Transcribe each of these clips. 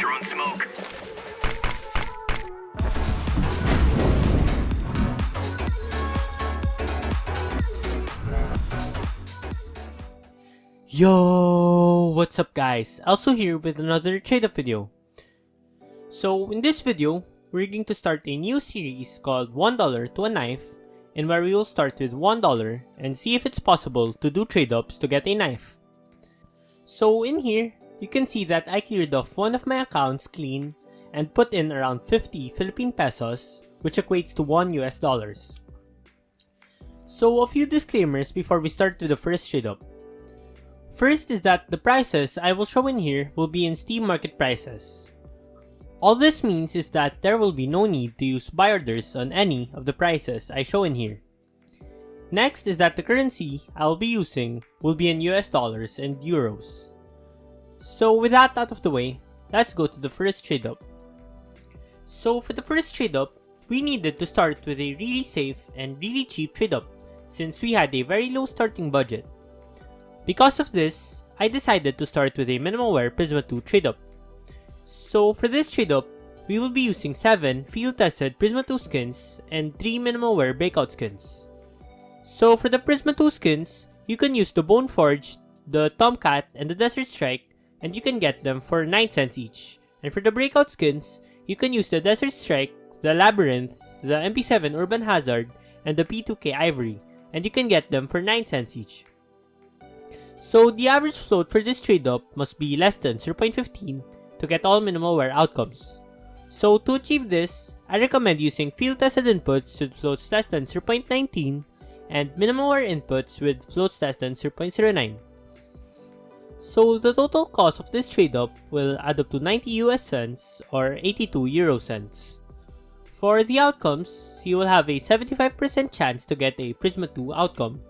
Throwing smoke. Yo, what's up guys? Also here with another trade-up video. So in this video, we're going to start a new series called $1 to a knife, in where we will start with $1 and see if it's possible to do trade-ups to get a knife. So in here, you can see that I cleared off one of my accounts clean and put in around 50 Philippine pesos, which equates to $1 US. So a few disclaimers before we start with the first trade-up. First is that the prices I will show in here will be in Steam market prices. All this means is that there will be no need to use buy orders on any of the prices I show in here. Next is that the currency I'll be using will be in US dollars and euros. So with that out of the way, let's go to the first trade up. So for the first trade up, we needed to start with a really safe and really cheap trade up since we had a very low starting budget. Because of this, I decided to start with a minimal wear Prisma 2 trade up. So for this trade up, we will be using 7 field tested Prisma 2 skins and 3 minimal wear breakout skins. So for the Prisma 2 skins, you can use the Bone Forged, the Tomcat, and the Desert Strike, and you can get them for 9 cents each. And for the breakout skins, you can use the Desert Strike, the Labyrinth, the MP7 Urban Hazard, and the P2K Ivory, and you can get them for 9 cents each. So the average float for this trade up must be less than 0.15 to get all minimal wear outcomes. So to achieve this, I recommend using field tested inputs with floats less than 0.19 and minimal wear inputs with floats less than 0.09. So the total cost of this trade up will add up to 90 US cents or 82 Euro cents. For the outcomes, you will have a 75% chance to get a Prisma 2 outcome.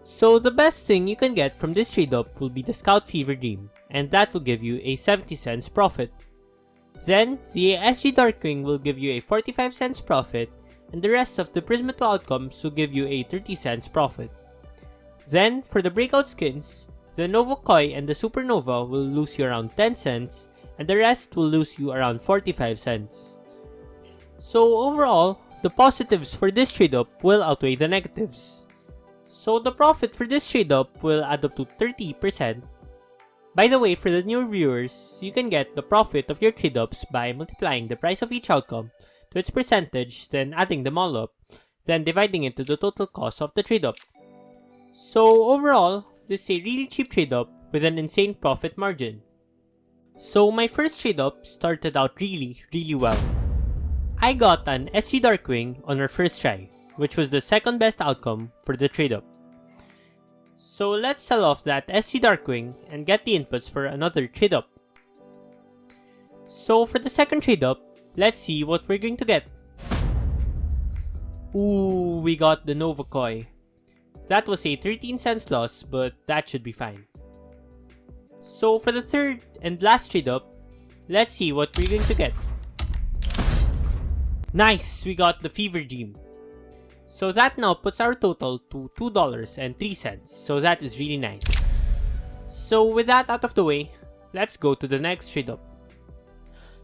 So the best thing you can get from this trade up will be the Scout Fever Dream, and that will give you a 70 cents profit. Then, the SG Darkwing will give you a 45 cents profit, and the rest of the Prisma 2 outcomes will give you a 30 cents profit. Then, for the breakout skins, the Nova Koi and the Supernova will lose you around 10 cents, and the rest will lose you around 45 cents. So overall, the positives for this trade up will outweigh the negatives. So the profit for this trade up will add up to 30%. By the way, for the new viewers, you can get the profit of your trade ups by multiplying the price of each outcome to its percentage, then adding them all up, then dividing it to the total cost of the trade up. So overall, this is a really cheap trade up with an insane profit margin. So my first trade up started out really well. I got an SG Darkwing on our first try, which was the second best outcome for the trade up. So let's sell off that SG Darkwing and get the inputs for another trade up. So for the second trade up, let's see what we're going to get. Ooh, we got the Nova Koi. That was a 13 cents loss, but that should be fine. So for the third and last trade up, let's see what we're going to get. Nice, we got the Fever Dream. So that now puts our total to $2.03, so that is really nice. So with that out of the way, let's go to the next trade up.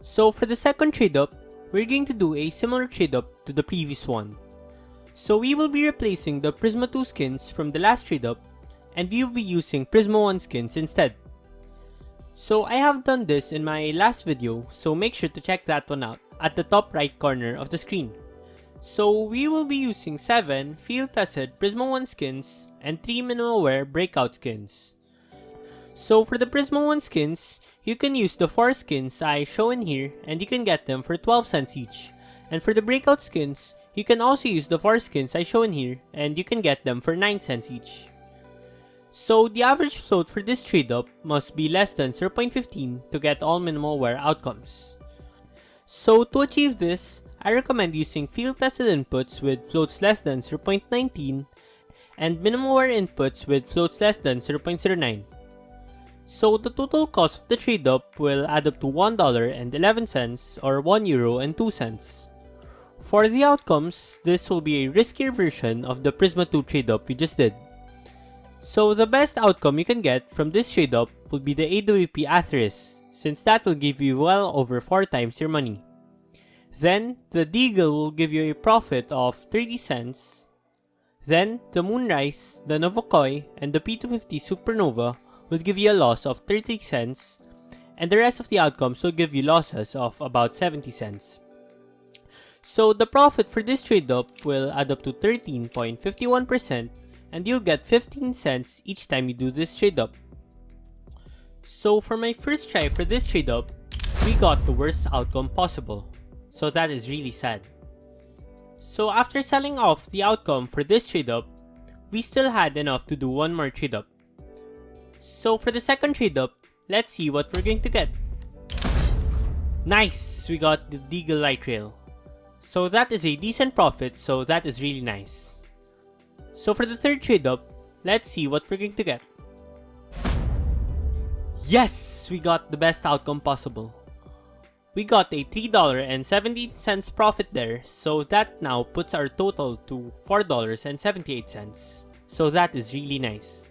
So for the second trade up, we're going to do a similar trade up to the previous one. So we will be replacing the Prisma 2 skins from the last trade up, and we will be using Prisma 1 skins instead. So I have done this in my last video, so make sure to check that one out at the top right corner of the screen. So we will be using 7 field tested Prisma 1 skins and 3 minimal wear breakout skins. So for the Prisma 1 skins, you can use the 4 skins I show in here and you can get them for 12 cents each. And for the breakout skins, you can also use the 4 skins I show in here and you can get them for 9 cents each. So the average float for this trade up must be less than 0.15 to get all minimal wear outcomes. So to achieve this, I recommend using field tested inputs with floats less than 0.19 and minimal wear inputs with floats less than 0.09. So the total cost of the trade up will add up to $1.11 or €1.02. For the outcomes, this will be a riskier version of the Prisma 2 trade up we just did. So the best outcome you can get from this trade up will be the AWP Atheris, since that will give you well over 4 times your money. Then the Deagle will give you a profit of 30 cents. Then the Moonrise, the Novokoi, and the P250 Supernova will give you a loss of 30 cents, and the rest of the outcomes will give you losses of about 70 cents. So the profit for this trade up will add up to 13.51%, and you'll get 15 cents each time you do this trade up. So for my first try for this trade up, we got the worst outcome possible. So that is really sad. So after selling off the outcome for this trade up, we still had enough to do one more trade up. So for the second trade up, let's see what we're going to get. Nice! We got the Deagle Light Rail. So that is a decent profit, so that is really nice. So for the third trade up, let's see what we're going to get. Yes! We got the best outcome possible. We got a $3.17 profit there, so that now puts our total to $4.78. So that is really nice.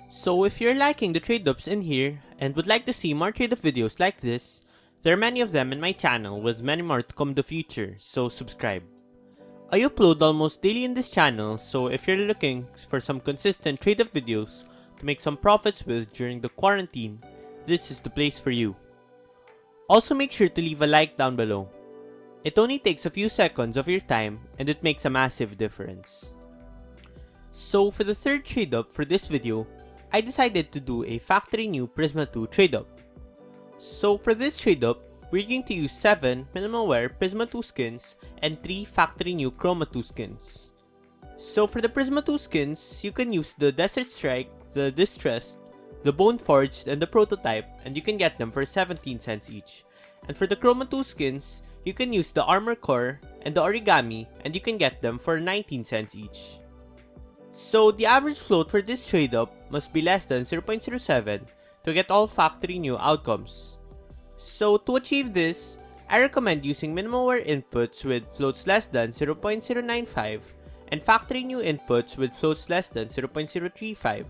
So if you're liking the trade ups in here and would like to see more trade up videos like this, there are many of them in my channel with many more to come in the future, so subscribe. I upload almost daily in this channel, so if you're looking for some consistent trade up videos to make some profits with during the quarantine, this is the place for you. Also make sure to leave a like down below. It only takes a few seconds of your time and it makes a massive difference. So for the third trade up for this video, I decided to do a factory new Prisma 2 trade up. So for this trade up, we're going to use 7 minimal wear Prisma 2 skins and 3 factory new Chroma 2 skins. So for the Prisma 2 skins, you can use the Desert Strike, the Distressed, the Bone Forged, and the Prototype, and you can get them for 17 cents each. And for the Chroma 2 skins, you can use the Armor Core and the Origami, and you can get them for 19 cents each. So the average float for this trade up must be less than 0.07 to get all factory new outcomes. So to achieve this, I recommend using minimal wear inputs with floats less than 0.095 and factory new inputs with floats less than 0.035.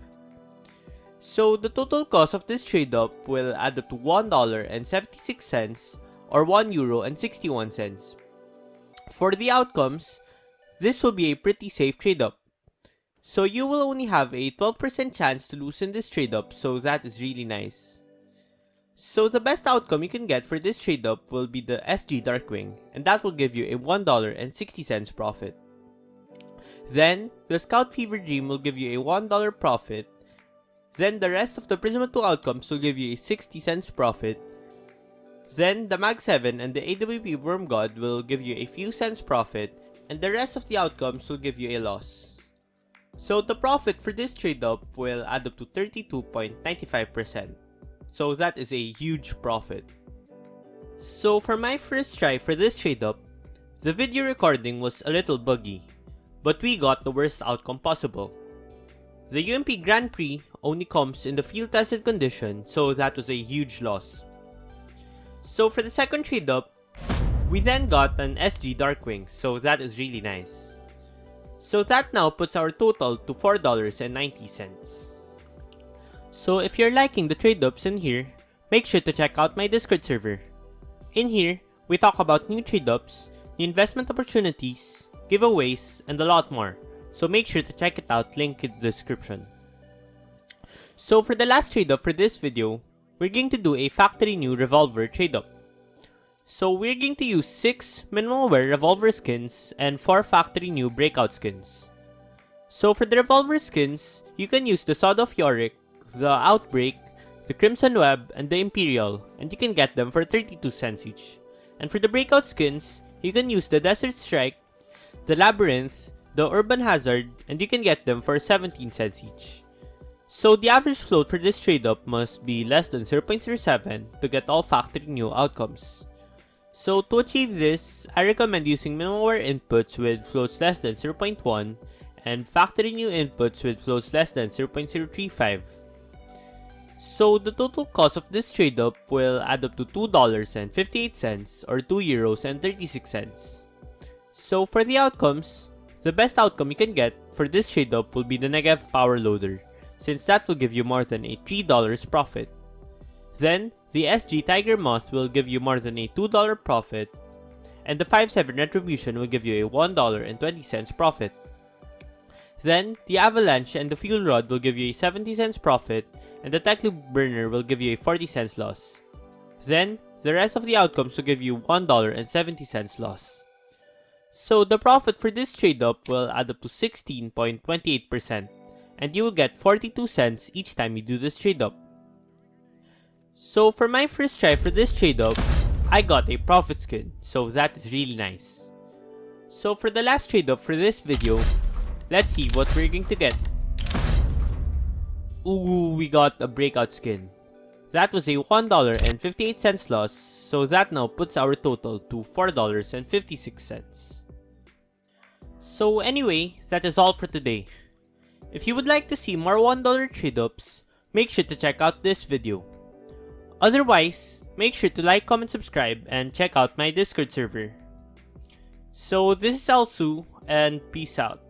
So the total cost of this trade up will add up to $1.76 or €1.61. For the outcomes, this will be a pretty safe trade up. So you will only have a 12% chance to lose in this trade up, so that is really nice. So the best outcome you can get for this trade up will be the SG Darkwing, and that will give you a $1.60 profit. Then the Scout Fever Dream will give you a $1 profit. Then the rest of the Prisma 2 outcomes will give you a 60 cents profit. Then the Mag 7 and the AWP Worm God will give you a few cents profit, and the rest of the outcomes will give you a loss. So the profit for this trade up will add up to 32.95%. So that is a huge profit. So for my first try for this trade up, the video recording was a little buggy, but we got the worst outcome possible. The UMP Grand Prix only comes in the field tested condition, so that was a huge loss. So for the second trade up, we then got an SG Darkwing, so that is really nice. So that now puts our total to $4.90. So if you're liking the trade ups in here, make sure to check out my Discord server. In here, we talk about new trade ups, new investment opportunities, giveaways, and a lot more. So make sure to check it out, link in the description. So for the last trade up for this video, we're going to do a factory new revolver trade up. So we're going to use 6 minimal wear revolver skins and 4 factory new breakout skins. So for the revolver skins, you can use the Sword of Yorick, the Outbreak, the Crimson Web, and the Imperial, and you can get them for 32 cents each. And for the breakout skins, you can use the Desert Strike, the Labyrinth, the Urban Hazard, and you can get them for 17 cents each. So the average float for this trade up must be less than 0.07 to get all factory new outcomes. So to achieve this, I recommend using minimal wear inputs with floats less than 0.1 and factory new inputs with floats less than 0.035. So the total cost of this trade up will add up to $2.58 or €2.36. So for the outcomes, The best outcome you can get for this trade-up will be the Negev Power Loader, since that will give you more than a $3 profit. Then, the SG Tiger Moth will give you more than a $2 profit, and the 5/7 Retribution will give you a $1.20 profit. Then, the Avalanche and the Fuel Rod will give you a 70 cents profit, and the Tech Loop Burner will give you a 40 cents loss. Then, the rest of the outcomes will give you $1.70 loss. So, the profit for this trade-up will add up to 16.28%, and you will get 42 cents each time you do this trade-up. So, for my first try for this trade-up, I got a profit skin, so that is really nice. So, for the last trade-up for this video, let's see what we're going to get. Ooh, we got a breakout skin. That was a $1.58 loss, so that now puts our total to $4.56. So anyway, that is all for today. If you would like to see more $1 trade-ups, make sure to check out this video. Otherwise, make sure to like, comment, subscribe, and check out my Discord server. So this is elsu, and peace out.